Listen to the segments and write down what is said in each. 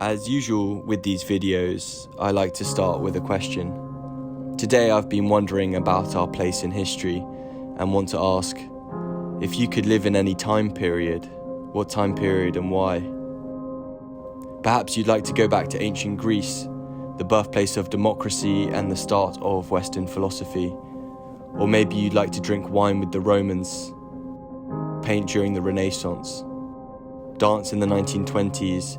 As usual with these videos, I like to start with a question. Today I've been wondering about our place in history and want to ask, if you could live in any time period, what time period and why? Perhaps you'd like to go back to ancient Greece, the birthplace of democracy and the start of Western philosophy. Or maybe you'd like to drink wine with the Romans, paint during the Renaissance, dance in the 1920s,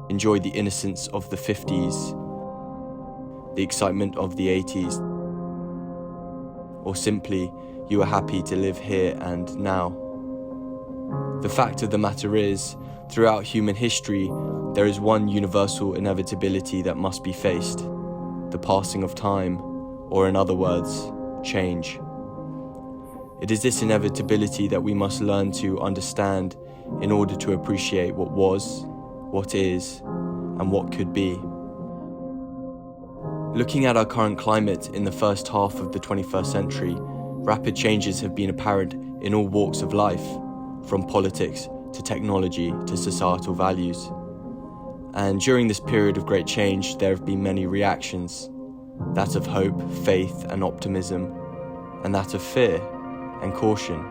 enjoy the innocence of the 50s, the excitement of the 80s, or simply you are happy to live here and now. The fact of the matter is, throughout human history, there is one universal inevitability that must be faced: the passing of time, or in other words, change. It is this inevitability that we must learn to understand in order to appreciate what was, what is, and what could be. Looking at our current climate in the first half of the 21st century, rapid changes have been apparent in all walks of life, from politics to technology to societal values. And during this period of great change, there have been many reactions, that of hope, faith, and optimism, and that of fear and caution.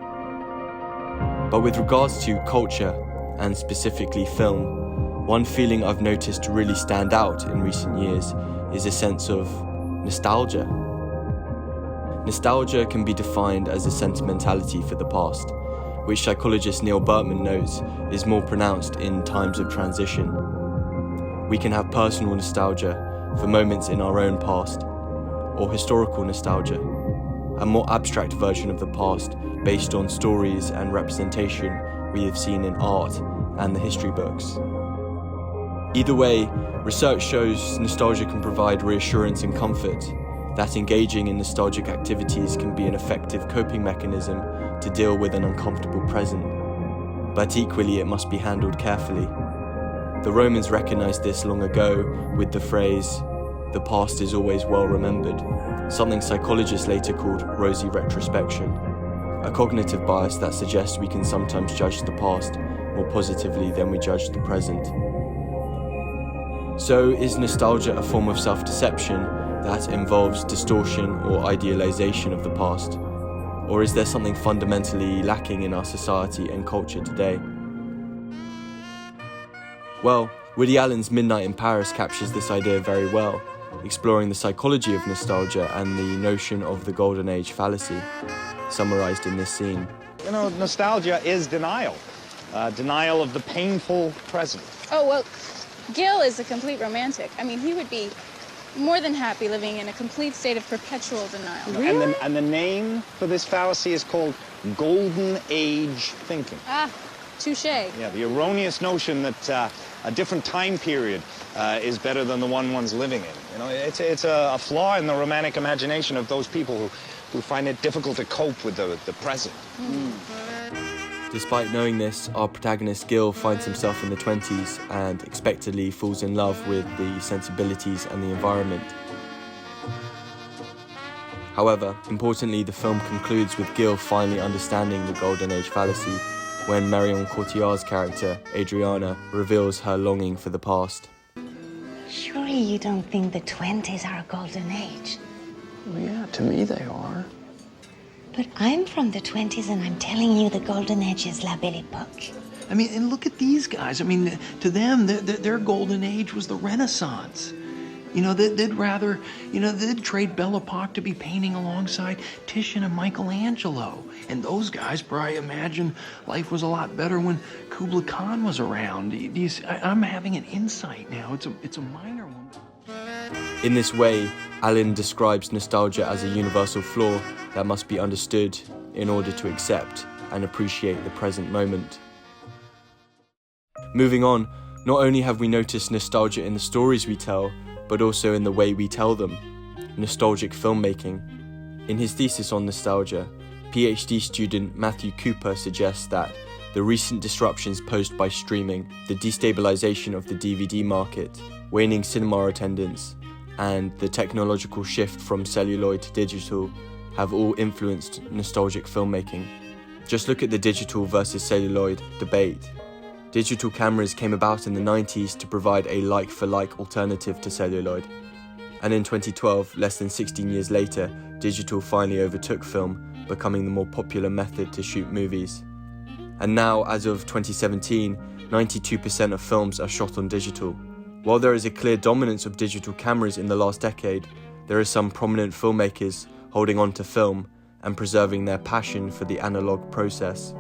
But with regards to culture, and specifically film, one feeling I've noticed to really stand out in recent years is a sense of nostalgia. Nostalgia can be defined as a sentimentality for the past, which psychologist Neil Bertman notes is more pronounced in times of transition. We can have personal nostalgia for moments in our own past, or historical nostalgia, a more abstract version of the past based on stories and representation we have seen in art and the history books. Either way, research shows nostalgia can provide reassurance and comfort, that engaging in nostalgic activities can be an effective coping mechanism to deal with an uncomfortable present. But equally, it must be handled carefully. The Romans recognized this long ago with the phrase, "The past is always well remembered," something psychologists later called rosy retrospection, a cognitive bias that suggests we can sometimes judge the past more positively than we judge the present. So, is nostalgia a form of self-deception that involves distortion or idealization of the past? Or is there something fundamentally lacking in our society and culture today? Well, Woody Allen's Midnight in Paris captures this idea very well, exploring the psychology of nostalgia and the notion of the Golden Age fallacy, summarized in this scene. You know, nostalgia is denial. Denial of the painful present. Oh, well, Gil is a complete romantic. I mean, he would be more than happy living in a complete state of perpetual denial. Really? And the name for this fallacy is called Golden Age thinking. Ah, touché. Yeah, the erroneous notion that a different time period is better than the one one's living in. You know, it's a flaw in the romantic imagination of those people who find it difficult to cope with the present. Despite knowing this, our protagonist Gil finds himself in the 20s and expectedly falls in love with the sensibilities and the environment. However, importantly, the film concludes with Gil finally understanding the Golden Age fallacy when Marion Cotillard's character, Adriana, reveals her longing for the past. Surely you don't think the 20s are a golden age? Well, yeah, to me they are. But I'm from the 20s and I'm telling you the golden age is La Belle Époque. I mean, and look at these guys. I mean, to them, their golden age was the Renaissance. You know, they'd rather, they'd trade Belle Époque to be painting alongside Titian and Michelangelo. And those guys probably imagine life was a lot better when Kublai Khan was around. I'm having an insight now. It's a minor one. In this way, Allen describes nostalgia as a universal flaw that must be understood in order to accept and appreciate the present moment. Moving on, not only have we noticed nostalgia in the stories we tell, but also in the way we tell them. Nostalgic filmmaking. In his thesis on nostalgia, PhD student Matthew Cooper suggests that the recent disruptions posed by streaming, the destabilization of the DVD market, waning cinema attendance, and the technological shift from celluloid to digital have all influenced nostalgic filmmaking. Just look at the digital versus celluloid debate. Digital cameras came about in the 90s to provide a like-for-like alternative to celluloid. And in 2012, less than 16 years later, digital finally overtook film, becoming the more popular method to shoot movies. And now, as of 2017, 92% of films are shot on digital. While there is a clear dominance of digital cameras in the last decade, there are some prominent filmmakers holding on to film and preserving their passion for the analog process.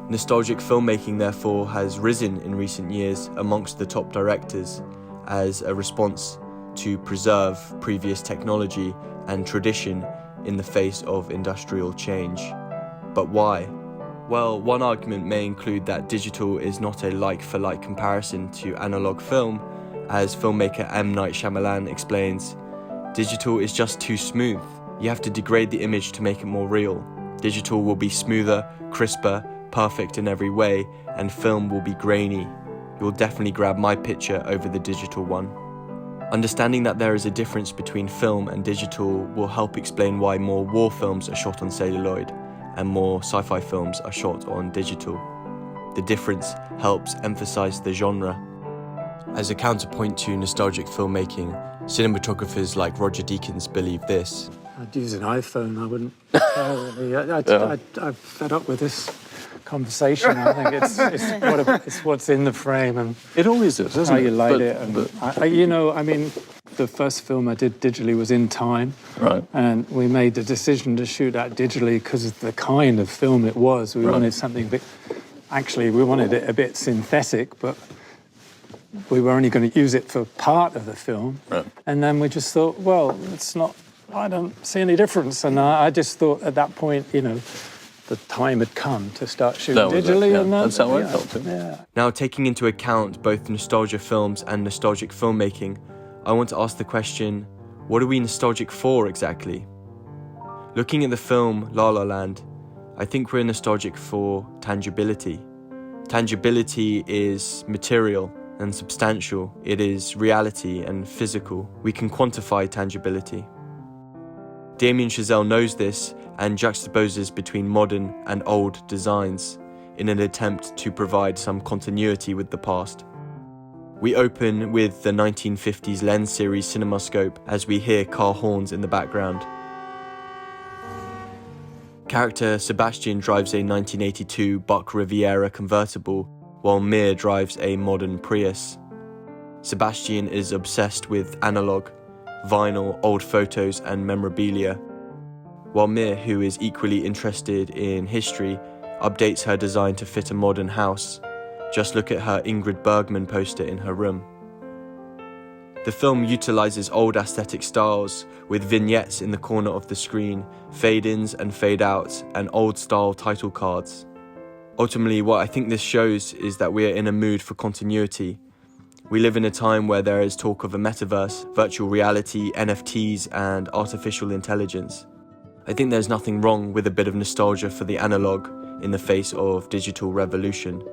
Nostalgic filmmaking, therefore, has risen in recent years amongst the top directors as a response to preserve previous technology and tradition in the face of industrial change. But why? Well, one argument may include that digital is not a like-for-like comparison to analog film. As filmmaker M. Night Shyamalan explains, digital is just too smooth. You have to degrade the image to make it more real. Digital will be smoother, crisper, perfect in every way, and film will be grainy. You'll definitely grab my picture over the digital one. Understanding that there is a difference between film and digital will help explain why more war films are shot on celluloid and more sci-fi films are shot on digital. The difference helps emphasize the genre. As a counterpoint to nostalgic filmmaking, cinematographers like Roger Deakins believe this. I'd use an iPhone, I wouldn't. I'm fed up with this conversation. I think it's what's in the frame and it always is, isn't how it? you light it. And the first film I did digitally was In Time. Right. And we made the decision to shoot that digitally because of the kind of film it was. We wanted something a bit... Actually, we wanted it a bit synthetic, but we were only going to use it for part of the film. Right. And then we just thought, well, it's not... I don't see any difference. And I just thought at that point, the time had come to start shooting digitally. Yeah. And that's how I felt too. Yeah. Now, taking into account both nostalgia films and nostalgic filmmaking, I want to ask the question, what are we nostalgic for exactly? Looking at the film La La Land, I think we're nostalgic for tangibility. Tangibility is material and substantial. It is reality and physical. We can quantify tangibility. Damien Chazelle knows this and juxtaposes between modern and old designs in an attempt to provide some continuity with the past. We open with the 1950s lens series CinemaScope as we hear car horns in the background. Character Sebastian drives a 1982 Buck Riviera convertible, while Mir drives a modern Prius. Sebastian is obsessed with analog, vinyl, old photos and memorabilia, while Mir, who is equally interested in history, updates her design to fit a modern house. Just look at her Ingrid Bergman poster in her room. The film utilizes old aesthetic styles with vignettes in the corner of the screen, fade-ins and fade-outs, and old-style title cards. Ultimately, what I think this shows is that we are in a mood for continuity. We live in a time where there is talk of a metaverse, virtual reality, NFTs, and artificial intelligence. I think there's nothing wrong with a bit of nostalgia for the analog in the face of digital revolution.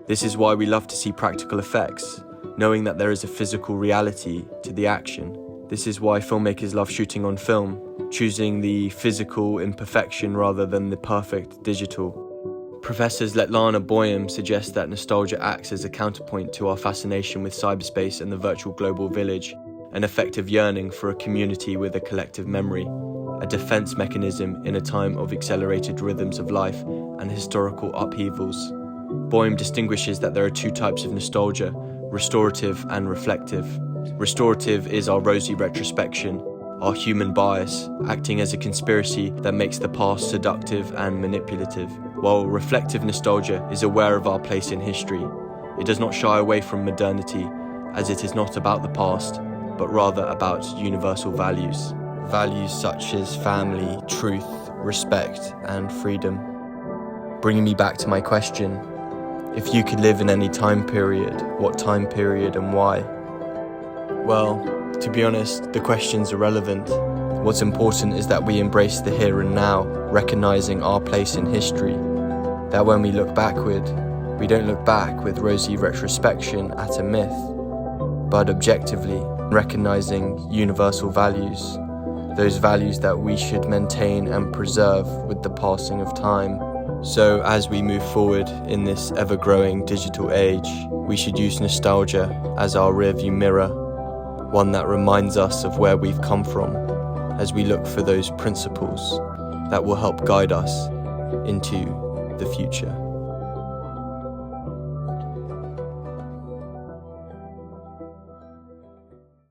This is why we love to see practical effects, knowing that there is a physical reality to the action. This is why filmmakers love shooting on film, choosing the physical imperfection rather than the perfect digital. Professor Svetlana Boyum suggests that nostalgia acts as a counterpoint to our fascination with cyberspace and the virtual global village, an effective yearning for a community with a collective memory, a defense mechanism in a time of accelerated rhythms of life and historical upheavals. Boyum distinguishes that there are two types of nostalgia, restorative and reflective. Restorative is our rosy retrospection, our human bias, acting as a conspiracy that makes the past seductive and manipulative, while reflective nostalgia is aware of our place in history. It does not shy away from modernity, as it is not about the past, but rather about universal values. Values such as family, truth, respect, and freedom. Bringing me back to my question, if you could live in any time period, what time period and why? Well, to be honest, the question's irrelevant. What's important is that we embrace the here and now, recognizing our place in history. That when we look backward, we don't look back with rosy retrospection at a myth, but objectively recognizing universal values, those values that we should maintain and preserve with the passing of time, So as we move forward in this ever-growing digital age, we should use nostalgia as our rearview mirror, one that reminds us of where we've come from, as we look for those principles that will help guide us into the future.